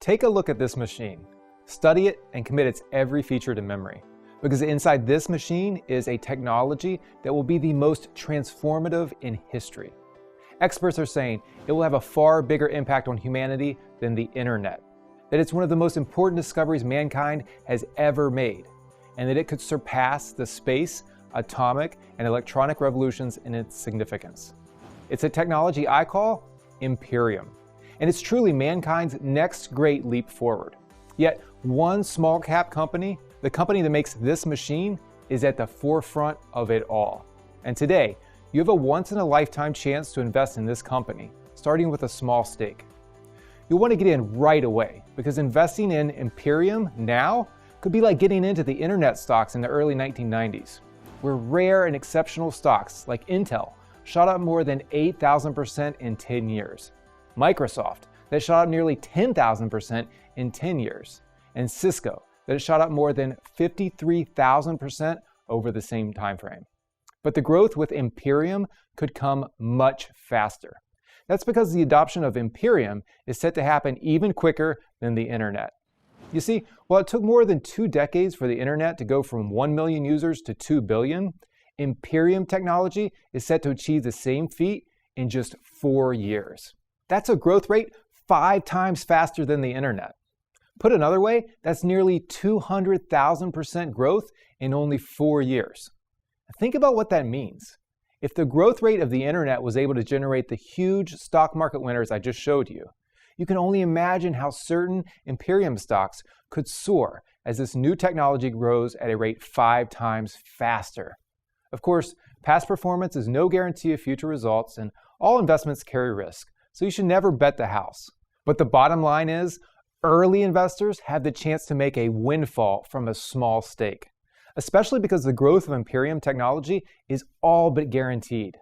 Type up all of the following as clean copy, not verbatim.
Take a look at this machine. Study it and commit its every feature to memory. Because inside this machine is a technology that will be the most transformative in history. Experts are saying it will have a far bigger impact on humanity than the internet. That it's one of the most important discoveries mankind has ever made. And that it could surpass the space, atomic, and electronic revolutions in its significance. It's a technology I call Imperium. And it's truly mankind's next great leap forward. Yet, one small cap company, the company that makes this machine, is at the forefront of it all. And today, you have a once-in-a-lifetime chance to invest in this company, starting with a small stake. You'll want to get in right away, because investing in Imperium now could be like getting into the internet stocks in the early 1990s, where rare and exceptional stocks like Intel shot up more than 8,000% in 10 years. Microsoft, that shot up nearly 10,000% in 10 years. And Cisco, that has shot up more than 53,000% over the same time frame. But the growth with Imperium could come much faster. That's because the adoption of Imperium is set to happen even quicker than the internet. You see, while it took more than 2 decades for the internet to go from 1 million users to 2 billion, Imperium technology is set to achieve the same feat in just 4 years. That's a growth rate 5 times faster than the internet. Put another way, that's nearly 200,000% growth in only 4 years. Think about what that means. If the growth rate of the internet was able to generate the huge stock market winners I just showed you, you can only imagine how certain Imperium stocks could soar as this new technology grows at a rate 5 times faster. Of course, past performance is no guarantee of future results, and all investments carry risk, so you should never bet the house. But the bottom line is, early investors have the chance to make a windfall from a small stake, especially because the growth of Imperium technology is all but guaranteed.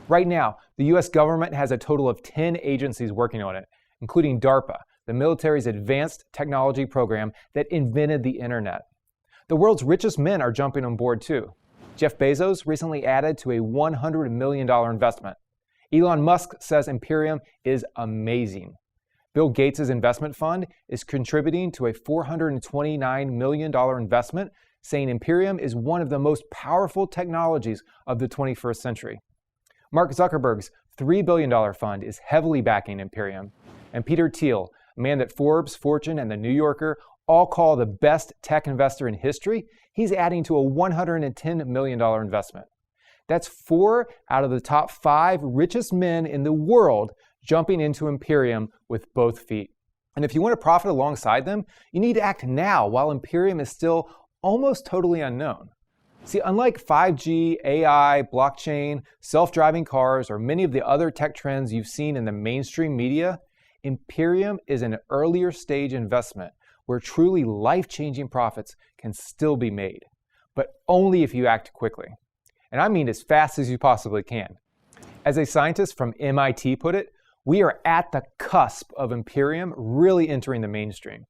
Right now, the US government has a total of 10 agencies working on it, including DARPA, the military's advanced technology program that invented the internet. The world's richest men are jumping on board too. Jeff Bezos recently added to a $100 million investment. Elon Musk says Imperium is amazing. Bill Gates' investment fund is contributing to a $429 million investment, saying Imperium is one of the most powerful technologies of the 21st century. Mark Zuckerberg's $3 billion fund is heavily backing Imperium. And Peter Thiel, a man that Forbes, Fortune, and The New Yorker all call the best tech investor in history, he's adding to a $110 million investment. That's 4 out of the top 5 richest men in the world jumping into Imperium with both feet. And if you want to profit alongside them, you need to act now while Imperium is still almost totally unknown. See, unlike 5G, AI, blockchain, self-driving cars, or many of the other tech trends you've seen in the mainstream media, Imperium is an earlier stage investment where truly life-changing profits can still be made, but only if you act quickly. And I mean as fast as you possibly can. As a scientist from MIT put it, we are at the cusp of Imperium really entering the mainstream.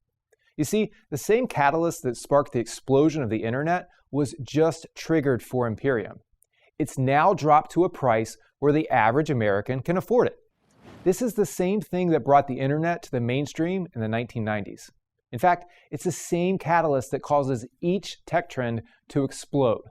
You see, the same catalyst that sparked the explosion of the internet was just triggered for Imperium. It's now dropped to a price where the average American can afford it. This is the same thing that brought the internet to the mainstream in the 1990s. In fact, it's the same catalyst that causes each tech trend to explode.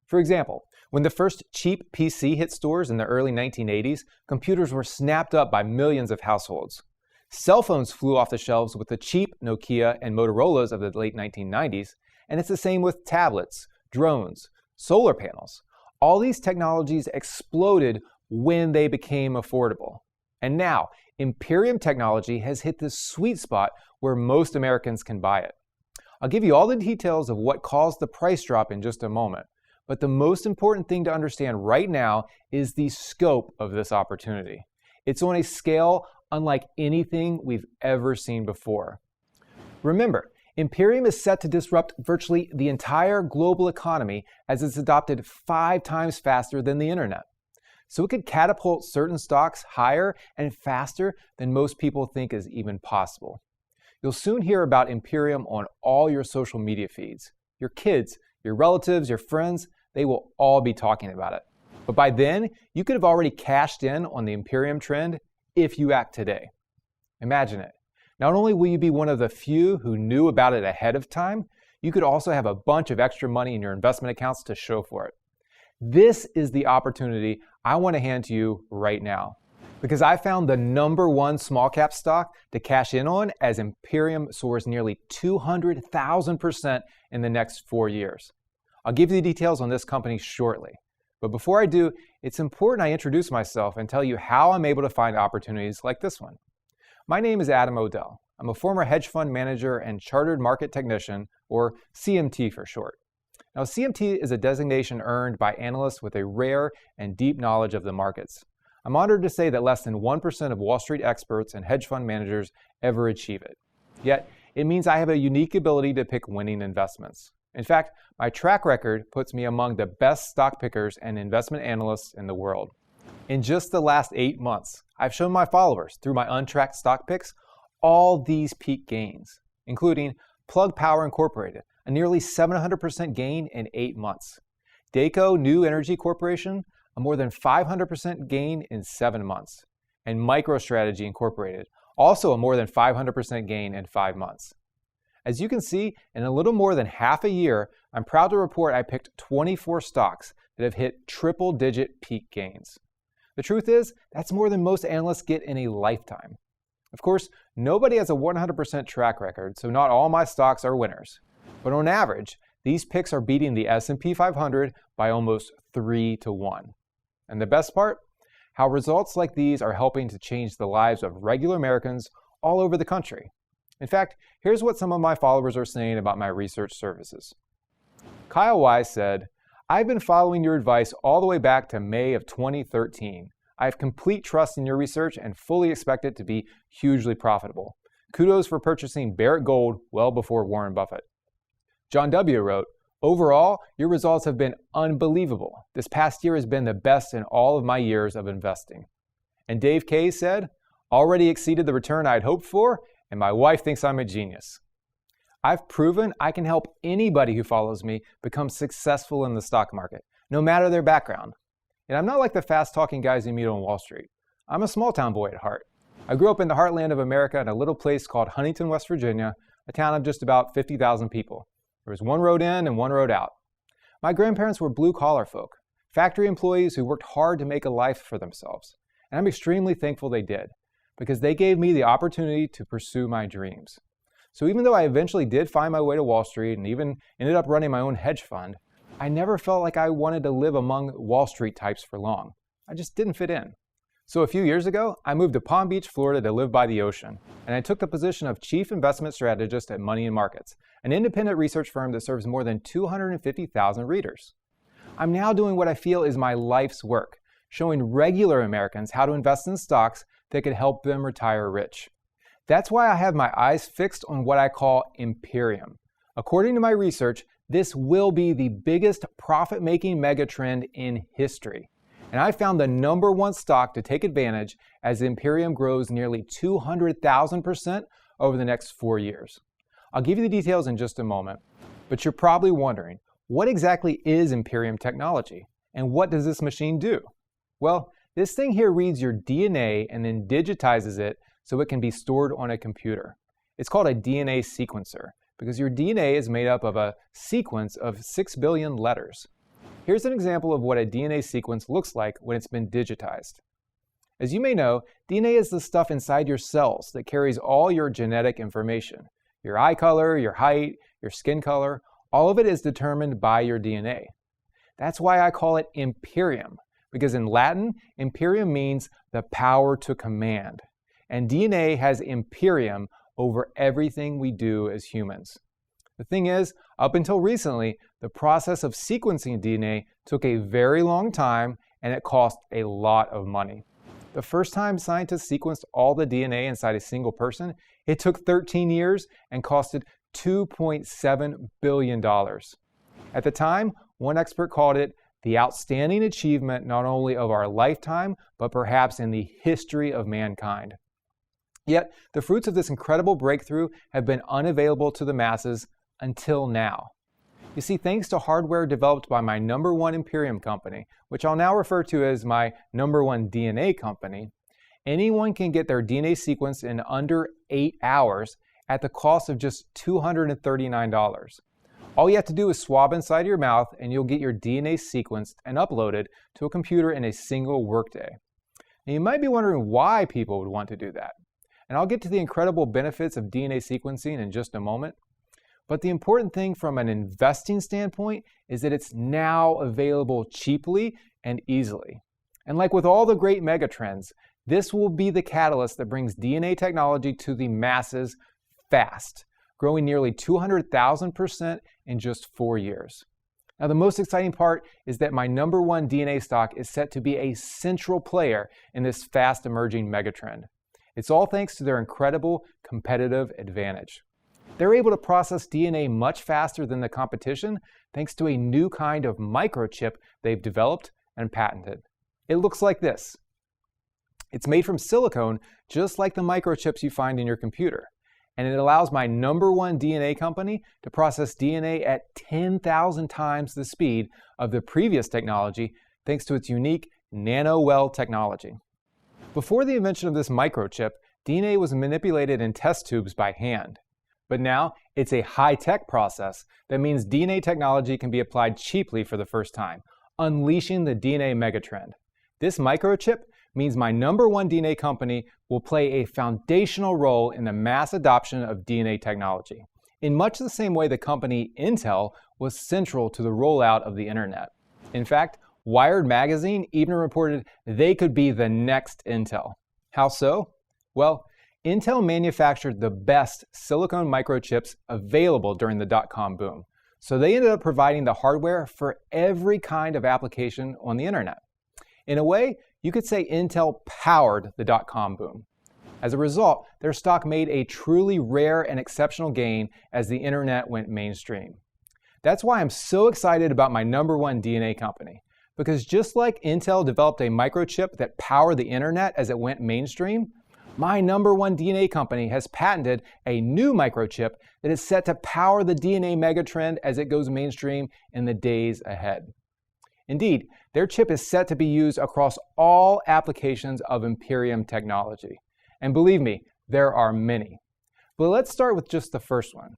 For example, when the first cheap PC hit stores in the early 1980s, computers were snapped up by millions of households. Cell phones flew off the shelves with the cheap Nokia and Motorola's of the late 1990s, and it's the same with tablets, drones, solar panels. All these technologies exploded when they became affordable. And now, Imperium technology has hit the sweet spot where most Americans can buy it. I'll give you all the details of what caused the price drop in just a moment, but the most important thing to understand right now is the scope of this opportunity. It's on a scale unlike anything we've ever seen before. Remember, Imperium is set to disrupt virtually the entire global economy as it's adopted 5 times faster than the internet. So it could catapult certain stocks higher and faster than most people think is even possible. You'll soon hear about Imperium on all your social media feeds. Your kids, your relatives, your friends, they will all be talking about it. But by then, you could have already cashed in on the Imperium trend if you act today. Imagine it. Not only will you be one of the few who knew about it ahead of time, you could also have a bunch of extra money in your investment accounts to show for it. This is the opportunity I want to hand to you right now, because I found the #1 small cap stock to cash in on as Imperium soars nearly 200,000% in the next 4 years. I'll give you the details on this company shortly. But before I do, it's important I introduce myself and tell you how I'm able to find opportunities like this one. My name is Adam Odell. I'm a former hedge fund manager and chartered market technician, or CMT for short. Now, CMT is a designation earned by analysts with a rare and deep knowledge of the markets. I'm honored to say that less than 1% of Wall Street experts and hedge fund managers ever achieve it. Yet, it means I have a unique ability to pick winning investments. In fact, my track record puts me among the best stock pickers and investment analysts in the world. In just the last 8 months, I've shown my followers, through my untracked stock picks, all these peak gains, including Plug Power Incorporated, a nearly 700% gain in 8 months. Dayco New Energy Corporation, a more than 500% gain in 7 months. And MicroStrategy Incorporated, also a more than 500% gain in 5 months. As you can see, in a little more than half a year, I'm proud to report I picked 24 stocks that have hit triple-digit peak gains. The truth is, that's more than most analysts get in a lifetime. Of course, nobody has a 100% track record, so not all my stocks are winners. But on average, these picks are beating the S&P 500 by almost 3-1. And the best part? How results like these are helping to change the lives of regular Americans all over the country. In fact, here's what some of my followers are saying about my research services. Kyle Wise said, "I've been following your advice all the way back to May of 2013. I have complete trust in your research and fully expect it to be hugely profitable. Kudos for purchasing Barrick Gold well before Warren Buffett." John W. wrote, "Overall, your results have been unbelievable. This past year has been the best in all of my years of investing." And Dave K. said, "Already exceeded the return I had hoped for, and my wife thinks I'm a genius." I've proven I can help anybody who follows me become successful in the stock market, no matter their background. And I'm not like the fast-talking guys you meet on Wall Street. I'm a small-town boy at heart. I grew up in the heartland of America in a little place called Huntington, West Virginia, a town of just about 50,000 people. There was one road in and one road out. My grandparents were blue-collar folk, factory employees who worked hard to make a life for themselves. And I'm extremely thankful they did, because they gave me the opportunity to pursue my dreams. So even though I eventually did find my way to Wall Street and even ended up running my own hedge fund, I never felt like I wanted to live among Wall Street types for long. I just didn't fit in. So a few years ago, I moved to Palm Beach, Florida to live by the ocean, and I took the position of Chief Investment Strategist at Money and Markets, an independent research firm that serves more than 250,000 readers. I'm now doing what I feel is my life's work, showing regular Americans how to invest in stocks that could help them retire rich. That's why I have my eyes fixed on what I call Imperium. According to my research, this will be the biggest profit-making megatrend in history. And I found the #1 stock to take advantage as Imperium grows nearly 200,000% over the next 4 years. I'll give you the details in just a moment, but you're probably wondering, what exactly is Imperium technology? And what does this machine do? Well, this thing here reads your DNA and then digitizes it so it can be stored on a computer. It's called a DNA sequencer because your DNA is made up of a sequence of 6 billion letters. Here's an example of what a DNA sequence looks like when it's been digitized. As you may know, DNA is the stuff inside your cells that carries all your genetic information. Your eye color, your height, your skin color, all of it is determined by your DNA. That's why I call it Imperium, because in Latin, Imperium means the power to command. And DNA has Imperium over everything we do as humans. The thing is, up until recently, the process of sequencing DNA took a very long time and it cost a lot of money. The first time scientists sequenced all the DNA inside a single person, it took 13 years and costed $2.7 billion. At the time, one expert called it the outstanding achievement not only of our lifetime, but perhaps in the history of mankind. Yet, the fruits of this incredible breakthrough have been unavailable to the masses until now. You see, thanks to hardware developed by my #1 Imperium company, which I'll now refer to as my #1 DNA company, anyone can get their DNA sequenced in under 8 hours at the cost of just $239. All you have to do is swab inside your mouth and you'll get your DNA sequenced and uploaded to a computer in a single workday. Now, you might be wondering why people would want to do that. And I'll get to the incredible benefits of DNA sequencing in just a moment. But the important thing from an investing standpoint is that it's now available cheaply and easily. And like with all the great megatrends, this will be the catalyst that brings DNA technology to the masses fast, growing nearly 200,000% in just 4 years. Now, the most exciting part is that my number one DNA stock is set to be a central player in this fast emerging megatrend. It's all thanks to their incredible competitive advantage. They're able to process DNA much faster than the competition thanks to a new kind of microchip they've developed and patented. It looks like this. It's made from silicone, just like the microchips you find in your computer. And it allows my number one DNA company to process DNA at 10,000 times the speed of the previous technology thanks to its unique nanowell technology. Before the invention of this microchip, DNA was manipulated in test tubes by hand. But now, it's a high-tech process that means DNA technology can be applied cheaply for the first time, unleashing the DNA megatrend. This microchip means my number one DNA company will play a foundational role in the mass adoption of DNA technology, in much the same way the company Intel was central to the rollout of the internet. In fact, Wired magazine even reported they could be the next Intel. How so? Well, Intel manufactured the best silicone microchips available during the dot-com boom, so they ended up providing the hardware for every kind of application on the internet. In a way, you could say Intel powered the dot-com boom. As a result, their stock made a truly rare and exceptional gain as the internet went mainstream. That's why I'm so excited about my number one DNA company, because just like Intel developed a microchip that powered the internet as it went mainstream, my number one DNA company has patented a new microchip that is set to power the DNA megatrend as it goes mainstream in the days ahead. Indeed, their chip is set to be used across all applications of Imperium technology. And believe me, there are many. But let's start with just the first one.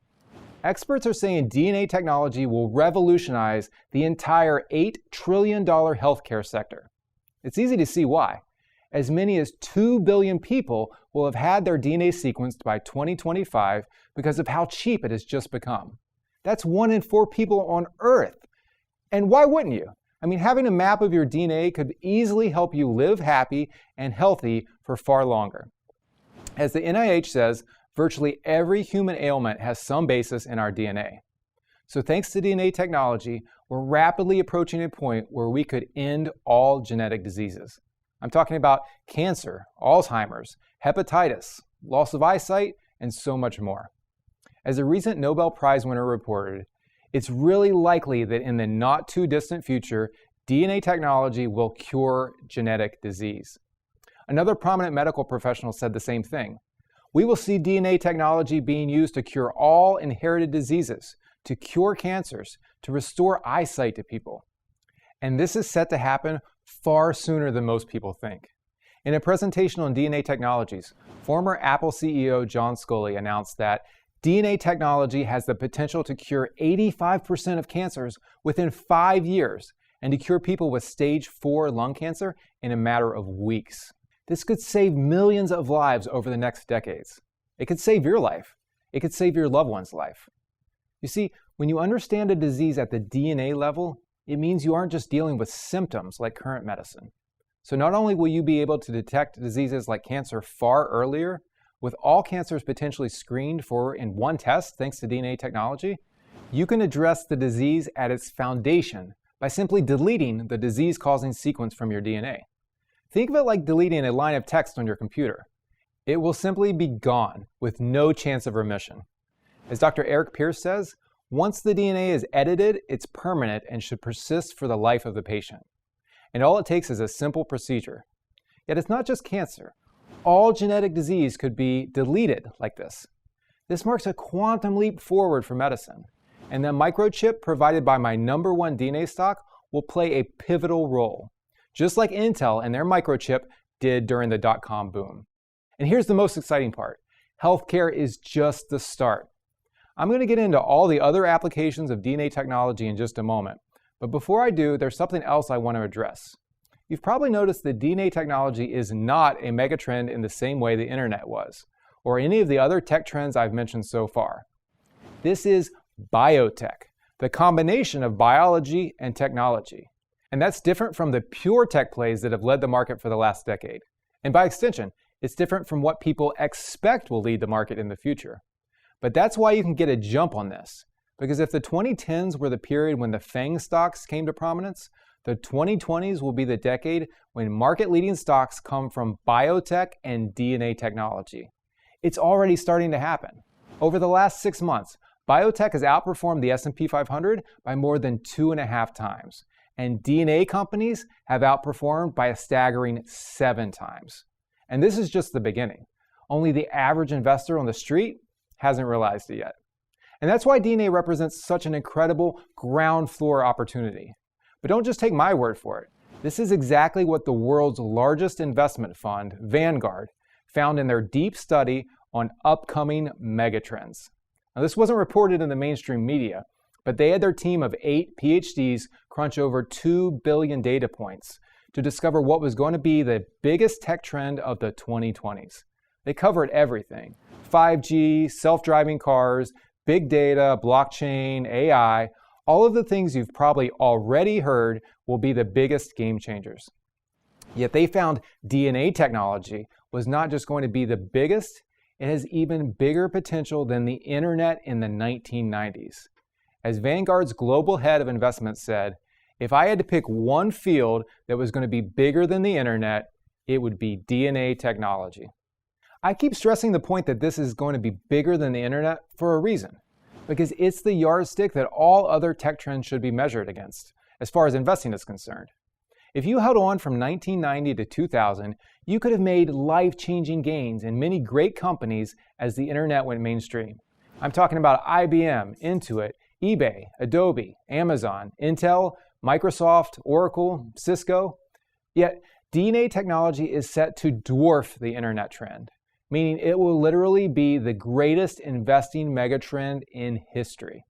Experts are saying DNA technology will revolutionize the entire $8 trillion healthcare sector. It's easy to see why. As many as 2 billion people will have had their DNA sequenced by 2025 because of how cheap it has just become. That's 1 in 4 people on Earth. And why wouldn't you? I mean, having a map of your DNA could easily help you live happy and healthy for far longer. As the NIH says, virtually every human ailment has some basis in our DNA. So thanks to DNA technology, we're rapidly approaching a point where we could end all genetic diseases. I'm talking about cancer, Alzheimer's, hepatitis, loss of eyesight, and so much more. As a recent Nobel Prize winner reported, it's really likely that in the not too distant future, DNA technology will cure genetic disease. Another prominent medical professional said the same thing. We will see DNA technology being used to cure all inherited diseases, to cure cancers, to restore eyesight to people. And this is set to happen far sooner than most people think. In a presentation on DNA technologies, former Apple CEO John Sculley announced that DNA technology has the potential to cure 85% of cancers within 5 years and to cure people with stage 4 lung cancer in a matter of weeks. This could save millions of lives over the next decades. It could save your life. It could save your loved one's life. You see, when you understand a disease at the DNA level, it means you aren't just dealing with symptoms like current medicine. So not only will you be able to detect diseases like cancer far earlier, with all cancers potentially screened for in one test thanks to DNA technology, you can address the disease at its foundation by simply deleting the disease-causing sequence from your DNA. Think of it like deleting a line of text on your computer. It will simply be gone with no chance of remission. As Dr. Eric Pierce says, once the DNA is edited, it's permanent and should persist for the life of the patient. And all it takes is a simple procedure. Yet it's not just cancer. All genetic disease could be deleted like this. This marks a quantum leap forward for medicine. And the microchip provided by my number one DNA stock will play a pivotal role. Just like Intel and their microchip did during the dot-com boom. And here's the most exciting part. Healthcare is just the start. I'm going to get into all the other applications of DNA technology in just a moment. But before I do, there's something else I want to address. You've probably noticed that DNA technology is not a megatrend in the same way the internet was, or any of the other tech trends I've mentioned so far. This is biotech, the combination of biology and technology. And that's different from the pure tech plays that have led the market for the last decade. And by extension, it's different from what people expect will lead the market in the future. But that's why you can get a jump on this. Because if the 2010s were the period when the FANG stocks came to prominence, the 2020s will be the decade when market-leading stocks come from biotech and DNA technology. It's already starting to happen. Over the last 6 months, biotech has outperformed the S&P 500 by more than 2.5 times, and DNA companies have outperformed by a staggering 7 times. And this is just the beginning. Only the average investor on the street hasn't realized it yet. And that's why DNA represents such an incredible ground floor opportunity. But don't just take my word for it. This is exactly what the world's largest investment fund, Vanguard, found in their deep study on upcoming megatrends. Now, this wasn't reported in the mainstream media, but they had their team of 8 PhDs crunch over 2 billion data points to discover what was going to be the biggest tech trend of the 2020s. They covered everything: 5G, self-driving cars, big data, blockchain, AI, all of the things you've probably already heard will be the biggest game changers. Yet they found DNA technology was not just going to be the biggest, it has even bigger potential than the internet in the 1990s. As Vanguard's global head of investments said, if I had to pick one field that was going to be bigger than the internet, it would be DNA technology. I keep stressing the point that this is going to be bigger than the internet for a reason. Because it's the yardstick that all other tech trends should be measured against, as far as investing is concerned. If you held on from 1990 to 2000, you could have made life-changing gains in many great companies as the internet went mainstream. I'm talking about IBM, Intuit, eBay, Adobe, Amazon, Intel, Microsoft, Oracle, Cisco. Yet, DNA technology is set to dwarf the internet trend, meaning it will literally be the greatest investing megatrend in history.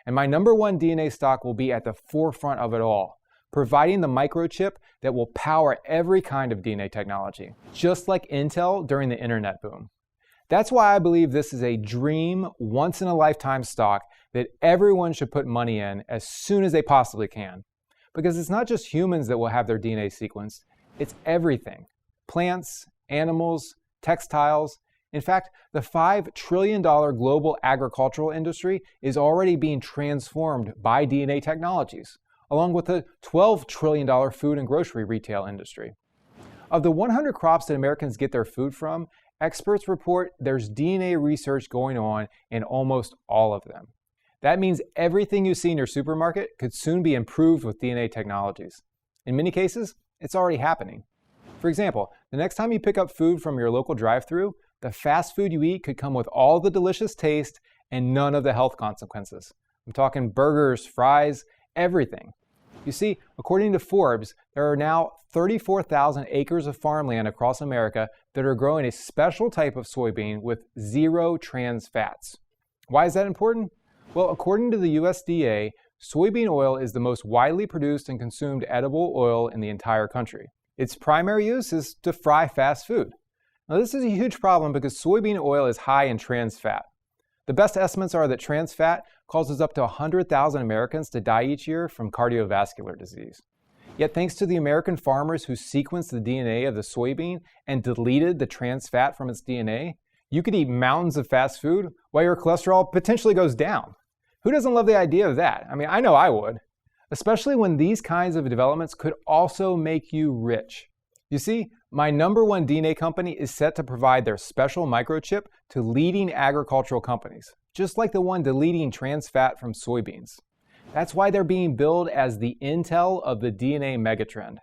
And my number one DNA stock will be at the forefront of it all, providing the microchip that will power every kind of DNA technology, just like Intel during the internet boom. That's why I believe this is a dream, once-in-a-lifetime stock that everyone should put money in as soon as they possibly can. Because it's not just humans that will have their DNA sequenced, it's everything. Plants, animals, textiles. In fact, the $5 trillion global agricultural industry is already being transformed by DNA technologies, along with the $12 trillion food and grocery retail industry. Of the 100 crops that Americans get their food from, experts report there's DNA research going on in almost all of them. That means everything you see in your supermarket could soon be improved with DNA technologies. In many cases, it's already happening. For example, the next time you pick up food from your local drive-thru, the fast food you eat could come with all the delicious taste and none of the health consequences. I'm talking burgers, fries, everything. You see, according to Forbes, there are now 34,000 acres of farmland across America that are growing a special type of soybean with 0 trans fats. Why is that important? Well, according to the USDA, soybean oil is the most widely produced and consumed edible oil in the entire country. Its primary use is to fry fast food. Now, this is a huge problem because soybean oil is high in trans fat. The best estimates are that trans fat causes up to 100,000 Americans to die each year from cardiovascular disease. Yet thanks to the American farmers who sequenced the DNA of the soybean and deleted the trans fat from its DNA, you could eat mountains of fast food while your cholesterol potentially goes down. Who doesn't love the idea of that? I mean, I know I would. Especially when these kinds of developments could also make you rich. You see, my number one DNA company is set to provide their special microchip to leading agricultural companies, just like the one deleting trans fat from soybeans. That's why they're being billed as the Intel of the DNA megatrend.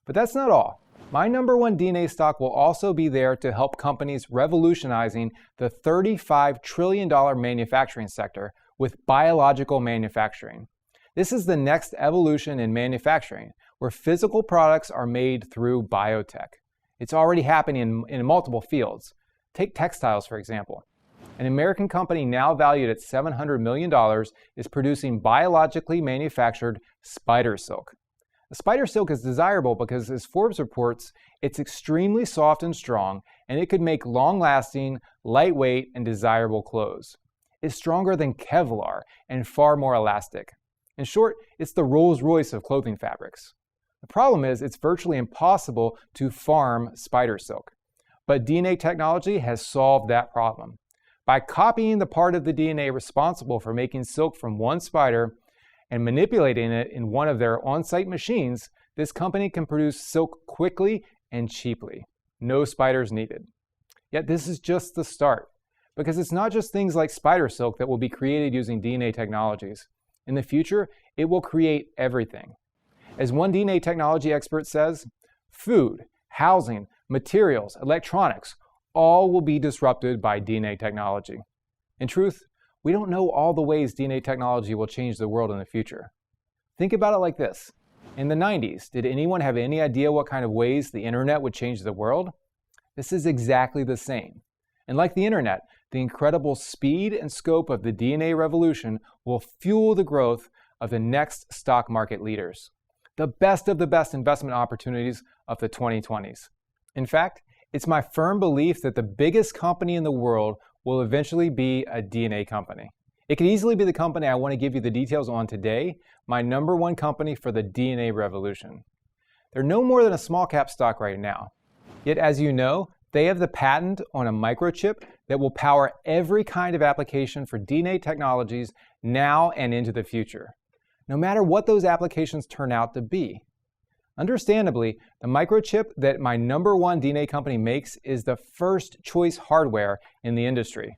But that's not all. My number one DNA stock will also be there to help companies revolutionizing the $35 trillion manufacturing sector with biological manufacturing. This is the next evolution in manufacturing, where physical products are made through biotech. It's already happening in multiple fields. Take textiles, for example. An American company now valued at $700 million is producing biologically manufactured spider silk. The spider silk is desirable because, as Forbes reports, it's extremely soft and strong, and it could make long-lasting, lightweight, and desirable clothes. It's stronger than Kevlar and far more elastic. In short, it's the Rolls-Royce of clothing fabrics. The problem is it's virtually impossible to farm spider silk. But DNA technology has solved that problem. By copying the part of the DNA responsible for making silk from one spider and manipulating it in one of their on-site machines, this company can produce silk quickly and cheaply. No spiders needed. Yet this is just the start, because it's not just things like spider silk that will be created using DNA technologies. In the future, it will create everything. As one DNA technology expert says, food, housing, materials, electronics, all will be disrupted by DNA technology. In truth, we don't know all the ways DNA technology will change the world in the future. Think about it like this. In the 90s, did anyone have any idea what kind of ways the internet would change the world? This is exactly the same. And like the internet, the incredible speed and scope of the DNA revolution will fuel the growth of the next stock market leaders, the best of the best investment opportunities of the 2020s. In fact, it's my firm belief that the biggest company in the world will eventually be a DNA company. It could easily be the company I want to give you the details on today, my number one company for the DNA revolution. They're no more than a small cap stock right now. Yet, as you know, they have the patent on a microchip that will power every kind of application for DNA technologies now and into the future, no matter what those applications turn out to be. Understandably, the microchip that my number one DNA company makes is the first choice hardware in the industry.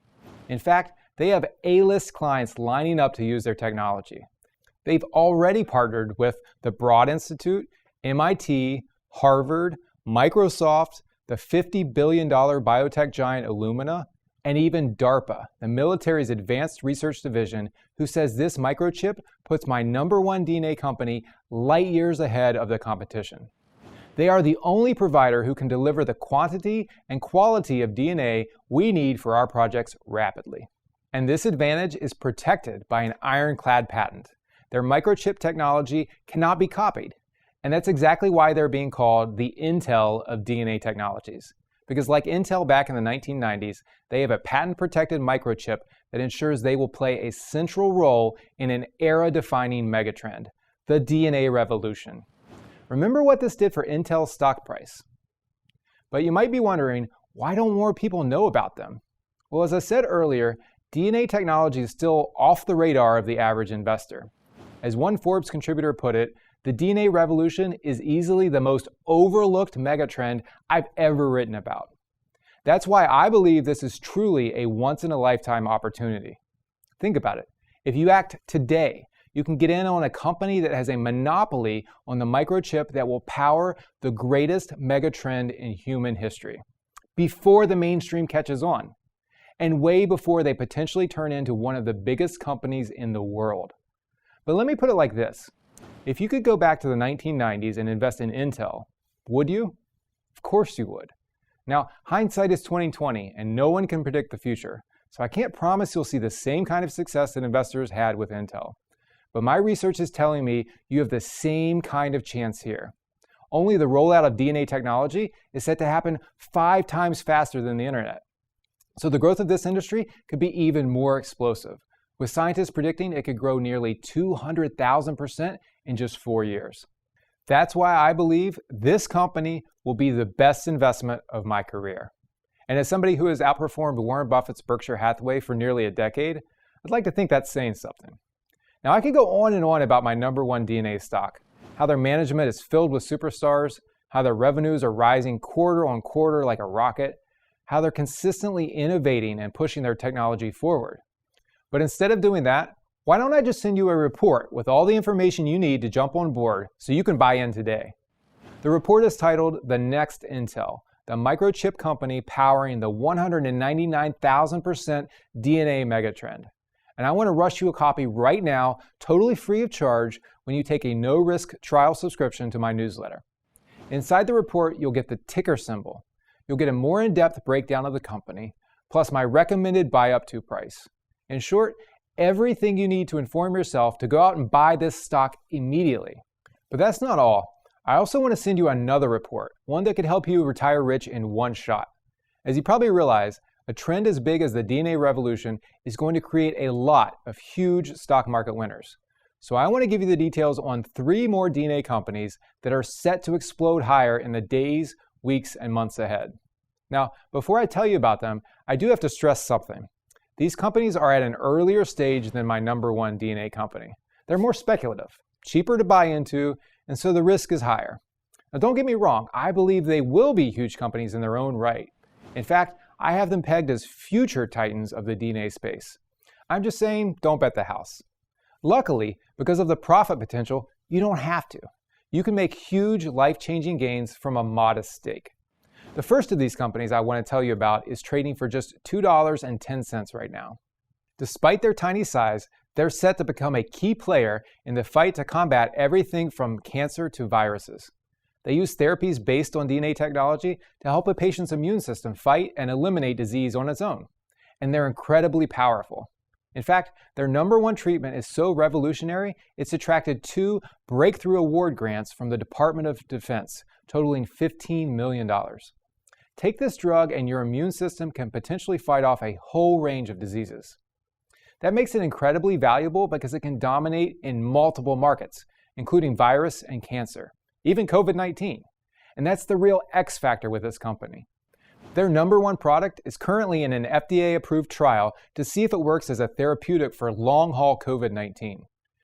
In fact, they have A-list clients lining up to use their technology. They've already partnered with the Broad Institute, MIT, Harvard, Microsoft, the $50 billion biotech giant Illumina, and even DARPA, the military's advanced research division, who says this microchip puts my number one DNA company light years ahead of the competition. They are the only provider who can deliver the quantity and quality of DNA we need for our projects rapidly. And this advantage is protected by an ironclad patent. Their microchip technology cannot be copied. And that's exactly why they're being called the Intel of DNA technologies. Because like Intel back in the 1990s, they have a patent-protected microchip that ensures they will play a central role in an era-defining megatrend, the DNA revolution. Remember what this did for Intel's stock price. But you might be wondering, why don't more people know about them? Well, as I said earlier, DNA technology is still off the radar of the average investor. As one Forbes contributor put it, the DNA revolution is easily the most overlooked megatrend I've ever written about. That's why I believe this is truly a once-in-a-lifetime opportunity. Think about it. If you act today, you can get in on a company that has a monopoly on the microchip that will power the greatest megatrend in human history, before the mainstream catches on, and way before they potentially turn into one of the biggest companies in the world. But let me put it like this. If you could go back to the 1990s and invest in Intel, would you? Of course you would. Now, hindsight is 20/20, and no one can predict the future, so I can't promise you'll see the same kind of success that investors had with Intel. But my research is telling me you have the same kind of chance here. Only the rollout of DNA technology is set to happen 5 times faster than the internet. So the growth of this industry could be even more explosive, with scientists predicting it could grow nearly 200,000% in just 4 years. That's why I believe this company will be the best investment of my career. And as somebody who has outperformed Warren Buffett's Berkshire Hathaway for nearly a decade, I'd like to think that's saying something. Now, I could go on and on about my number one DNA stock, how their management is filled with superstars, how their revenues are rising quarter on quarter like a rocket, how they're consistently innovating and pushing their technology forward. But instead of doing that, why don't I just send you a report with all the information you need to jump on board so you can buy in today? The report is titled The Next Intel, the microchip company powering the 199,000% DNA megatrend. And I want to rush you a copy right now, totally free of charge, when you take a no-risk trial subscription to my newsletter. Inside the report, you'll get the ticker symbol. You'll get a more in-depth breakdown of the company, plus my recommended buy up to price. In short, everything you need to inform yourself to go out and buy this stock immediately. But that's not all. I also want to send you another report, one that could help you retire rich in one shot. As you probably realize, a trend as big as the DNA revolution is going to create a lot of huge stock market winners. So I want to give you the details on 3 more DNA companies that are set to explode higher in the days, weeks, and months ahead. Now, before I tell you about them, I do have to stress something. These companies are at an earlier stage than my number 1 DNA company. They're more speculative, cheaper to buy into, and so the risk is higher. Now don't get me wrong, I believe they will be huge companies in their own right. In fact, I have them pegged as future titans of the DNA space. I'm just saying, don't bet the house. Luckily, because of the profit potential, you don't have to. You can make huge, life-changing gains from a modest stake. The first of these companies I want to tell you about is trading for just $2.10 right now. Despite their tiny size, they're set to become a key player in the fight to combat everything from cancer to viruses. They use therapies based on DNA technology to help a patient's immune system fight and eliminate disease on its own. And they're incredibly powerful. In fact, their number 1 treatment is so revolutionary, it's attracted 2 breakthrough award grants from the Department of Defense, totaling $15 million. Take this drug and your immune system can potentially fight off a whole range of diseases. That makes it incredibly valuable because it can dominate in multiple markets, including virus and cancer, even COVID-19. And that's the real X factor with this company. Their number 1 product is currently in an FDA-approved trial to see if it works as a therapeutic for long-haul COVID-19.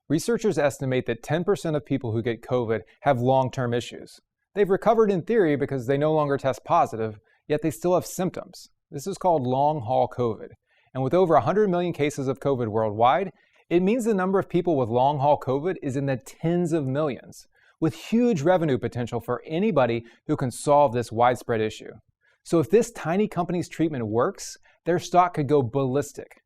Researchers estimate that 10% of people who get COVID have long-term issues. They've recovered in theory because they no longer test positive, yet they still have symptoms. This is called long-haul COVID. And with over 100 million cases of COVID worldwide, it means the number of people with long-haul COVID is in the tens of millions, with huge revenue potential for anybody who can solve this widespread issue. So if this tiny company's treatment works, their stock could go ballistic.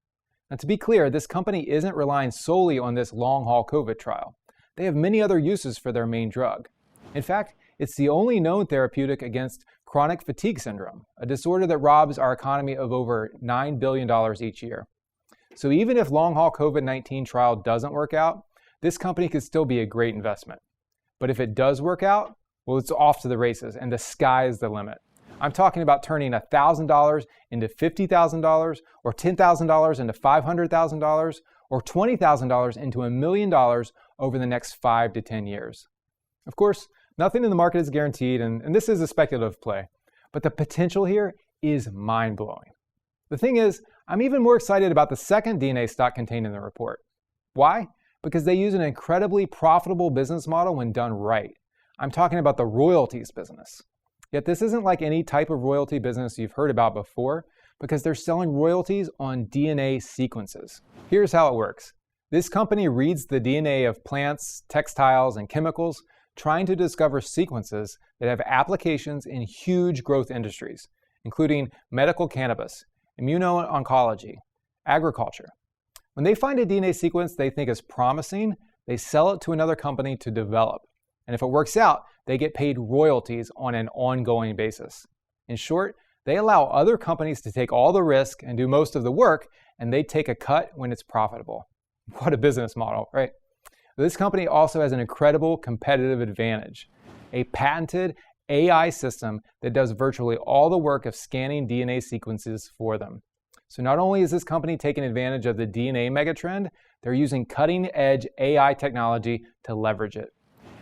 Now to be clear, this company isn't relying solely on this long-haul COVID trial. They have many other uses for their main drug. In fact, it's the only known therapeutic against chronic fatigue syndrome, a disorder that robs our economy of over $9 billion each year. So even if long-haul COVID-19 trial doesn't work out, this company could still be a great investment. But if it does work out, well, it's off to the races and the sky is the limit. I'm talking about turning $1,000 into $50,000 or $10,000 into $500,000 or $20,000 into $1 million over the next 5 to 10 years. Of course, nothing in the market is guaranteed, and this is a speculative play, but the potential here is mind-blowing. The thing is, I'm even more excited about the second DNA stock contained in the report. Why? Because they use an incredibly profitable business model when done right. I'm talking about the royalties business. Yet this isn't like any type of royalty business you've heard about before, because they're selling royalties on DNA sequences. Here's how it works. This company reads the DNA of plants, textiles, and chemicals, trying to discover sequences that have applications in huge growth industries, including medical cannabis, immuno-oncology, agriculture. When they find a DNA sequence they think is promising, they sell it to another company to develop. And if it works out, they get paid royalties on an ongoing basis. In short, they allow other companies to take all the risk and do most of the work, and they take a cut when it's profitable. What a business model, right? This company also has an incredible competitive advantage, a patented AI system that does virtually all the work of scanning DNA sequences for them. So not only is this company taking advantage of the DNA megatrend, they're using cutting-edge AI technology to leverage it.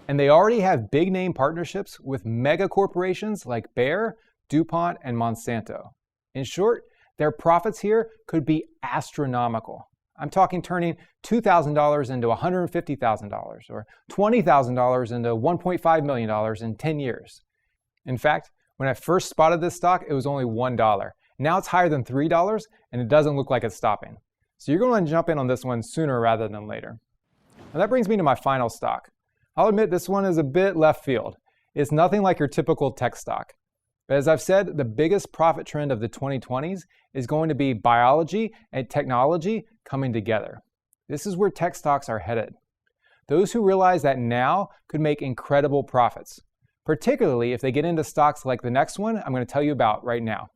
And they already have big-name partnerships with mega corporations like Bayer, DuPont, and Monsanto. In short, their profits here could be astronomical. I'm talking turning $2,000 into $150,000 or $20,000 into $1.5 million in 10 years. In fact, when I first spotted this stock, it was only $1. Now it's higher than $3, and it doesn't look like it's stopping. So you're going to jump in on this one sooner rather than later. Now that brings me to my final stock. I'll admit this one is a bit left field. It's nothing like your typical tech stock. But as I've said, the biggest profit trend of the 2020s is going to be biology and technology coming together. This is where tech stocks are headed. Those who realize that now could make incredible profits, particularly if they get into stocks like the next one I'm going to tell you about right now.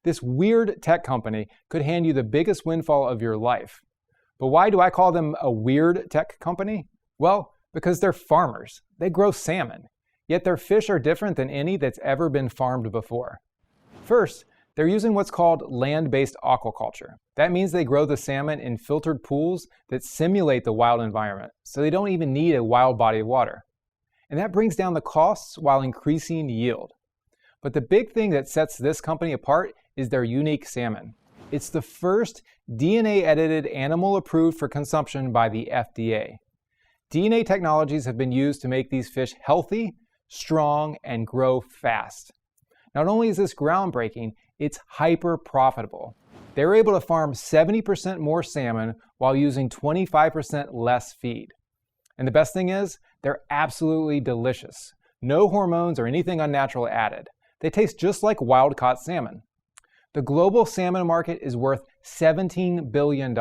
This weird tech company could hand you the biggest windfall of your life. But why do I call them a weird tech company? Well, because they're farmers. They grow salmon. Yet their fish are different than any that's ever been farmed before. First, they're using what's called land-based aquaculture. That means they grow the salmon in filtered pools that simulate the wild environment, so they don't even need a wild body of water. And that brings down the costs while increasing yield. But the big thing that sets this company apart is their unique salmon. It's the first DNA-edited animal approved for consumption by the FDA. DNA technologies have been used to make these fish healthy, strong, and grow fast. Not only is this groundbreaking, it's hyper profitable. They were able to farm 70% more salmon while using 25% less feed. And the best thing is, they're absolutely delicious. No hormones or anything unnatural added. They taste just like wild-caught salmon. The global salmon market is worth $17 billion,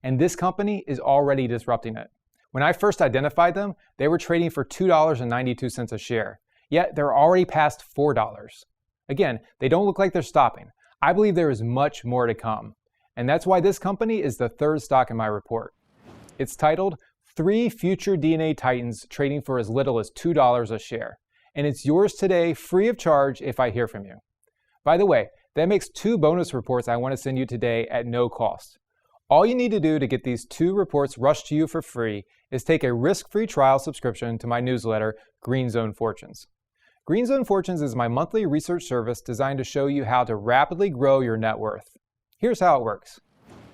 and this company is already disrupting it. When I first identified them, they were trading for $2.92 a share, yet they're already past $4. Again, they don't look like they're stopping. I believe there is much more to come, and that's why this company is the third stock in my report. It's titled 3 Future DNA Titans Trading for as Little as $2 a Share, and it's yours today free of charge if I hear from you. By the way, that makes 2 bonus reports I want to send you today at no cost. All you need to do to get these 2 reports rushed to you for free is take a risk-free trial subscription to my newsletter, Green Zone Fortunes. Green Zone Fortunes is my monthly research service designed to show you how to rapidly grow your net worth. Here's how it works.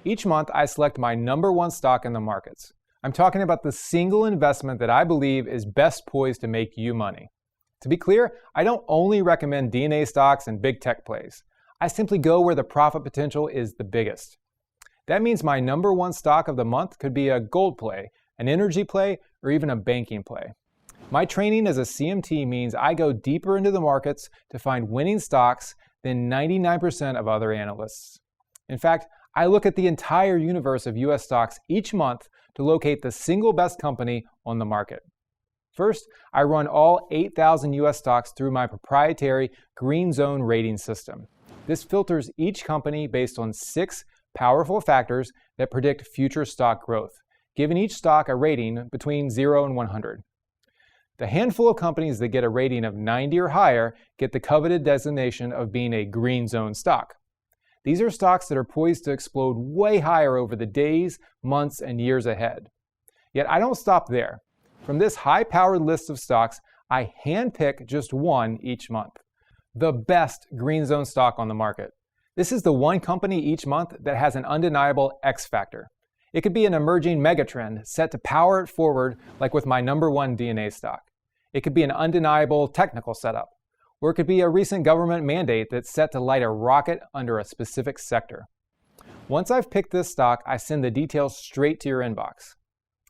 Each month, I select my number 1 stock in the markets. I'm talking about the single investment that I believe is best poised to make you money. To be clear, I don't only recommend DNA stocks and big tech plays. I simply go where the profit potential is the biggest. That means my number 1 stock of the month could be a gold play, an energy play, or even a banking play. My training as a CMT means I go deeper into the markets to find winning stocks than 99% of other analysts. In fact, I look at the entire universe of US stocks each month to locate the single best company on the market. First, I run all 8,000 US stocks through my proprietary Green Zone rating system. This filters each company based on 6 powerful factors that predict future stock growth, giving each stock a rating between 0 and 100. The handful of companies that get a rating of 90 or higher get the coveted designation of being a Green Zone stock. These are stocks that are poised to explode way higher over the days, months, and years ahead. Yet I don't stop there. From this high-powered list of stocks, I handpick just one each month. The best Green Zone stock on the market. This is the one company each month that has an undeniable X factor. It could be an emerging megatrend set to power it forward, like with my number 1 DNA stock. It could be an undeniable technical setup, or it could be a recent government mandate that's set to light a rocket under a specific sector. Once I've picked this stock, I send the details straight to your inbox.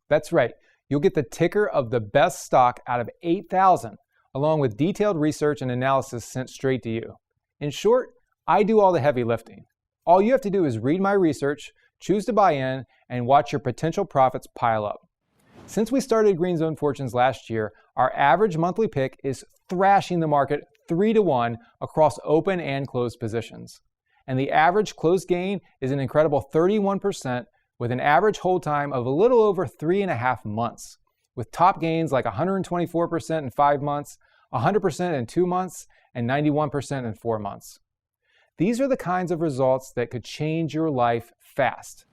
That's right, you'll get the ticker of the best stock out of 8,000, along with detailed research and analysis sent straight to you. In short, I do all the heavy lifting. All you have to do is read my research, choose to buy in, and watch your potential profits pile up. Since we started Green Zone Fortunes last year, our average monthly pick is thrashing the market 3-to-1 across open and closed positions. And the average closed gain is an incredible 31%, with an average hold time of a little over 3.5 months, with top gains like 124% in 5 months, 100% in 2 months, and 91% in 4 months. These are the kinds of results that could change your life fast.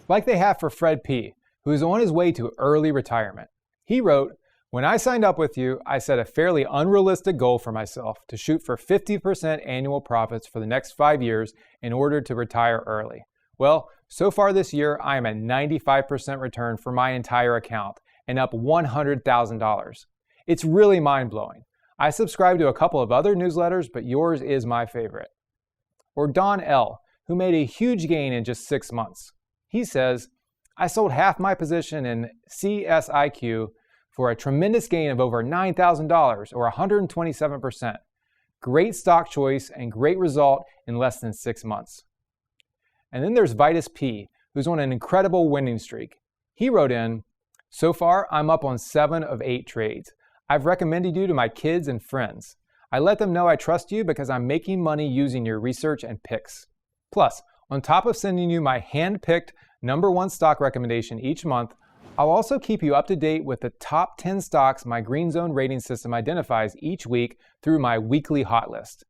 Like they have for Fred P., who is on his way to early retirement. He wrote, "When I signed up with you, I set a fairly unrealistic goal for myself to shoot for 50% annual profits for the next 5 years in order to retire early. Well, so far this year, I am at 95% return for my entire account and up $100,000. It's really mind-blowing. I subscribe to a couple of other newsletters, but yours is my favorite." Or Don L., who made a huge gain in just 6 months. He says, "I sold half my position in CSIQ for a tremendous gain of over $9,000 or 127%. Great stock choice and great result in less than 6 months." And then there's Vitus P., who's on an incredible winning streak. He wrote in, "So far, I'm up on 7 of 8 trades. I've recommended you to my kids and friends. I let them know I trust you because I'm making money using your research and picks. Plus, on top of sending you my hand-picked #1 stock recommendation each month, I'll also keep you up to date with the top 10 stocks my Green Zone rating system identifies each week through my weekly hot list.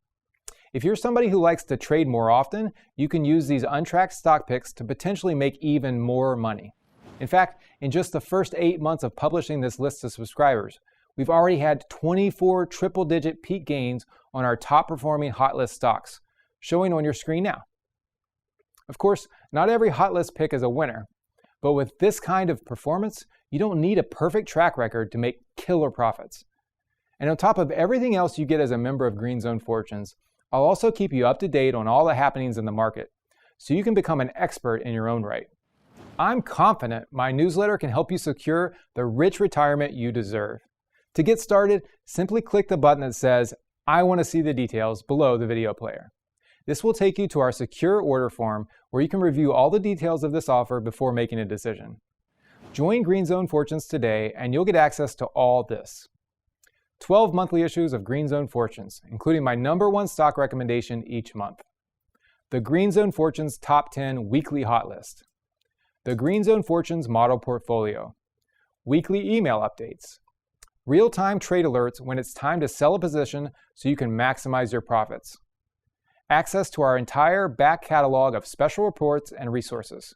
If you're somebody who likes to trade more often, you can use these untracked stock picks to potentially make even more money. In fact, in just the first 8 months of publishing this list to subscribers, we've already had 24 triple-digit peak gains on our top-performing hot list stocks, showing on your screen now. Of course, not every hot list pick is a winner, but with this kind of performance, you don't need a perfect track record to make killer profits. And on top of everything else you get as a member of Green Zone Fortunes, I'll also keep you up to date on all the happenings in the market, so you can become an expert in your own right. I'm confident my newsletter can help you secure the rich retirement you deserve. To get started, simply click the button that says, "I want to see the details" below the video player. This will take you to our secure order form where you can review all the details of this offer before making a decision. Join Green Zone Fortunes today and you'll get access to all this. 12 monthly issues of Green Zone Fortunes, including my #1 stock recommendation each month. The Green Zone Fortunes Top 10 Weekly Hot List. The Green Zone Fortunes Model Portfolio. Weekly email updates. Real-time trade alerts when it's time to sell a position so you can maximize your profits. Access to our entire back catalog of special reports and resources.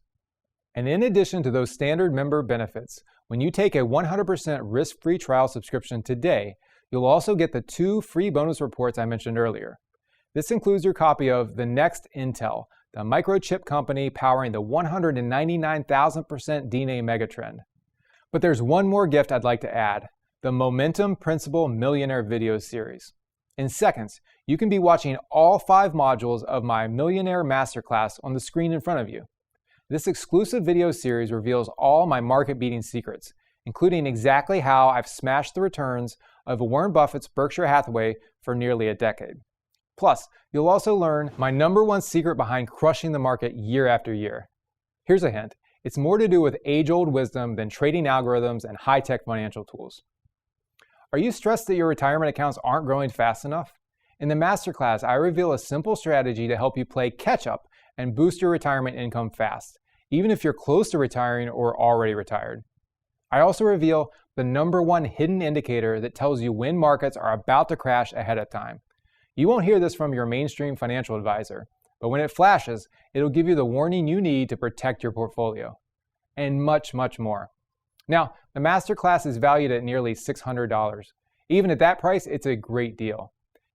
And in addition to those standard member benefits, when you take a 100% risk-free trial subscription today, you'll also get the 2 free bonus reports I mentioned earlier. This includes your copy of The Next Intel, the microchip company powering the 199,000% DNA megatrend. But there's one more gift I'd like to add. The Momentum Principal Millionaire video series. In seconds, you can be watching all 5 modules of my Millionaire Masterclass on the screen in front of you. This exclusive video series reveals all my market-beating secrets, including exactly how I've smashed the returns of Warren Buffett's Berkshire Hathaway for nearly a decade. Plus, you'll also learn my #1 secret behind crushing the market year after year. Here's a hint. It's more to do with age-old wisdom than trading algorithms and high-tech financial tools. Are you stressed that your retirement accounts aren't growing fast enough? In the masterclass, I reveal a simple strategy to help you play catch-up and boost your retirement income fast, even if you're close to retiring or already retired. I also reveal the #1 hidden indicator that tells you when markets are about to crash ahead of time. You won't hear this from your mainstream financial advisor, but when it flashes, it'll give you the warning you need to protect your portfolio. And much, much more. Now, the masterclass is valued at nearly $600. Even at that price, it's a great deal.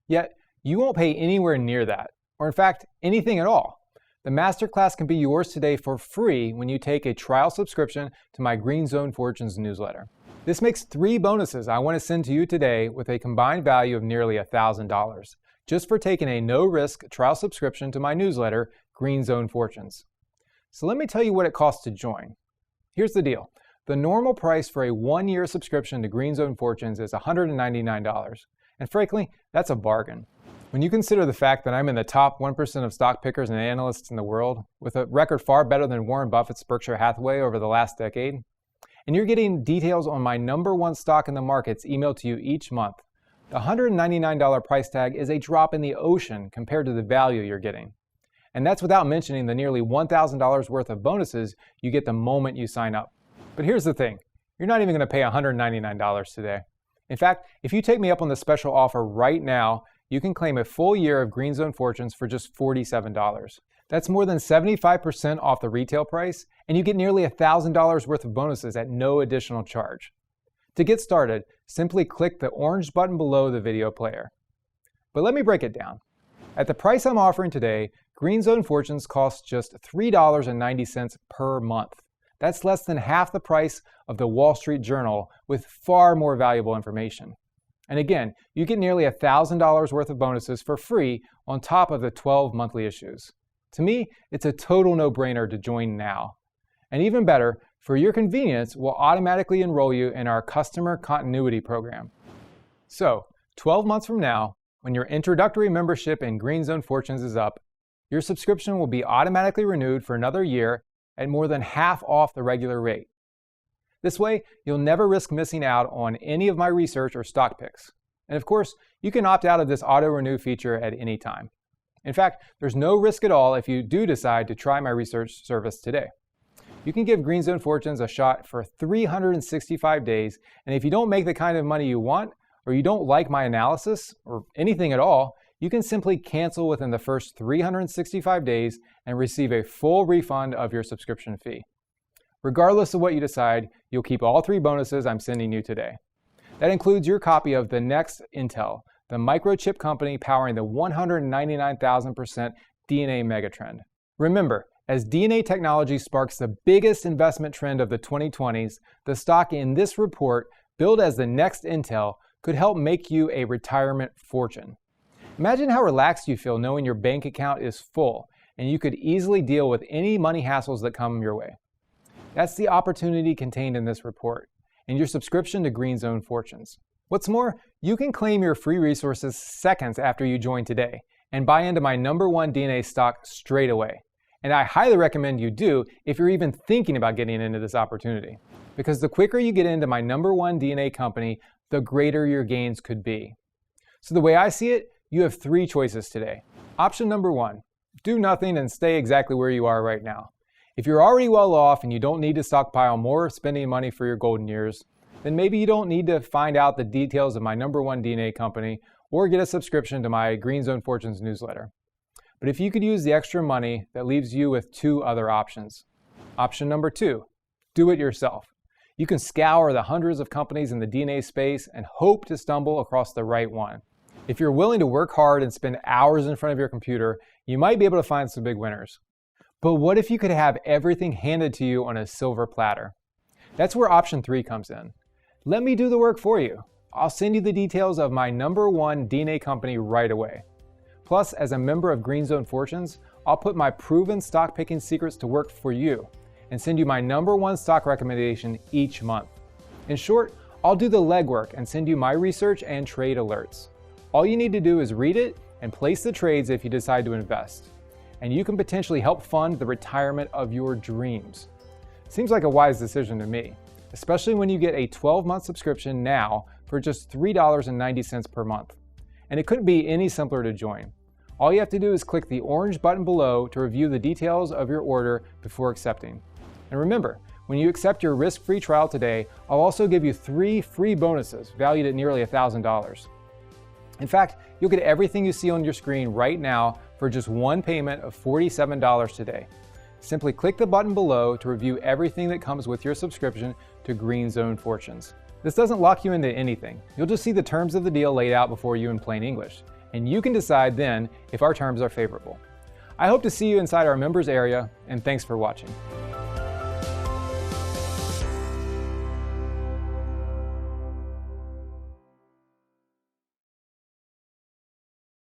Yet, you won't pay anywhere near that, or in fact, anything at all. The masterclass can be yours today for free when you take a trial subscription to my Green Zone Fortunes newsletter. This makes 3 bonuses I want to send to you today with a combined value of nearly $1,000, just for taking a no-risk trial subscription to my newsletter, Green Zone Fortunes. So let me tell you what it costs to join. Here's the deal. The normal price for a 1-year subscription to Green Zone Fortunes is $199, and frankly, that's a bargain. When you consider the fact that I'm in the top 1% of stock pickers and analysts in the world, with a record far better than Warren Buffett's Berkshire Hathaway over the last decade, and you're getting details on my #1 stock in the markets emailed to you each month, the $199 price tag is a drop in the ocean compared to the value you're getting. And that's without mentioning the nearly $1,000 worth of bonuses you get the moment you sign up. But here's the thing, you're not even going to pay $199 today. In fact, if you take me up on the special offer right now, you can claim a full year of Green Zone Fortunes for just $47. That's more than 75% off the retail price, and you get nearly $1,000 worth of bonuses at no additional charge. To get started, simply click the orange button below the video player. But let me break it down. At the price I'm offering today, Green Zone Fortunes costs just $3.90 per month. That's less than half the price of the Wall Street Journal with far more valuable information. And again, you get nearly $1,000 worth of bonuses for free on top of the 12 monthly issues. To me, it's a total no-brainer to join now. And even better, for your convenience, we'll automatically enroll you in our Customer Continuity Program. So, 12 months from now, when your introductory membership in Green Zone Fortunes is up, your subscription will be automatically renewed for another year at more than half off the regular rate. This way, you'll never risk missing out on any of my research or stock picks. And of course, you can opt out of this auto-renew feature at any time. In fact, there's no risk at all if you do decide to try my research service today. You can give Green Zone Fortunes a shot for 365 days, and if you don't make the kind of money you want, or you don't like my analysis, or anything at all, you can simply cancel within the first 365 days and receive a full refund of your subscription fee. Regardless of what you decide, you'll keep all 3 bonuses I'm sending you today. That includes your copy of the next Intel, the microchip company powering the 199,000% DNA megatrend. Remember, as DNA technology sparks the biggest investment trend of the 2020s, the stock in this report, billed as the next Intel, could help make you a retirement fortune. Imagine how relaxed you feel knowing your bank account is full and you could easily deal with any money hassles that come your way. That's the opportunity contained in this report and your subscription to Green Zone Fortunes. What's more, you can claim your free resources seconds after you join today and buy into my #1 DNA stock straight away. And I highly recommend you do if you're even thinking about getting into this opportunity. Because the quicker you get into my #1 DNA company, the greater your gains could be. So the way I see it, you have 3 choices today. Option number 1, do nothing and stay exactly where you are right now. If you're already well off and you don't need to stockpile more spending money for your golden years, then maybe you don't need to find out the details of my #1 DNA company or get a subscription to my Green Zone Fortunes newsletter. But if you could use the extra money, that leaves you with 2 other options. Option number 2, do it yourself. You can scour the hundreds of companies in the DNA space and hope to stumble across the right one. If you're willing to work hard and spend hours in front of your computer, you might be able to find some big winners. But what if you could have everything handed to you on a silver platter? That's where option 3 comes in. Let me do the work for you. I'll send you the details of my #1 DNA company right away. Plus, as a member of Green Zone Fortunes, I'll put my proven stock picking secrets to work for you and send you my #1 stock recommendation each month. In short, I'll do the legwork and send you my research and trade alerts. All you need to do is read it and place the trades if you decide to invest. And you can potentially help fund the retirement of your dreams. Seems like a wise decision to me, especially when you get a 12-month subscription now for just $3.90 per month. And it couldn't be any simpler to join. All you have to do is click the orange button below to review the details of your order before accepting. And remember, when you accept your risk-free trial today, I'll also give you 3 free bonuses valued at nearly $1,000. In fact, you'll get everything you see on your screen right now for just 1 payment of $47 today. Simply click the button below to review everything that comes with your subscription to Green Zone Fortunes. This doesn't lock you into anything. You'll just see the terms of the deal laid out before you in plain English, and you can decide then if our terms are favorable. I hope to see you inside our members area, and thanks for watching.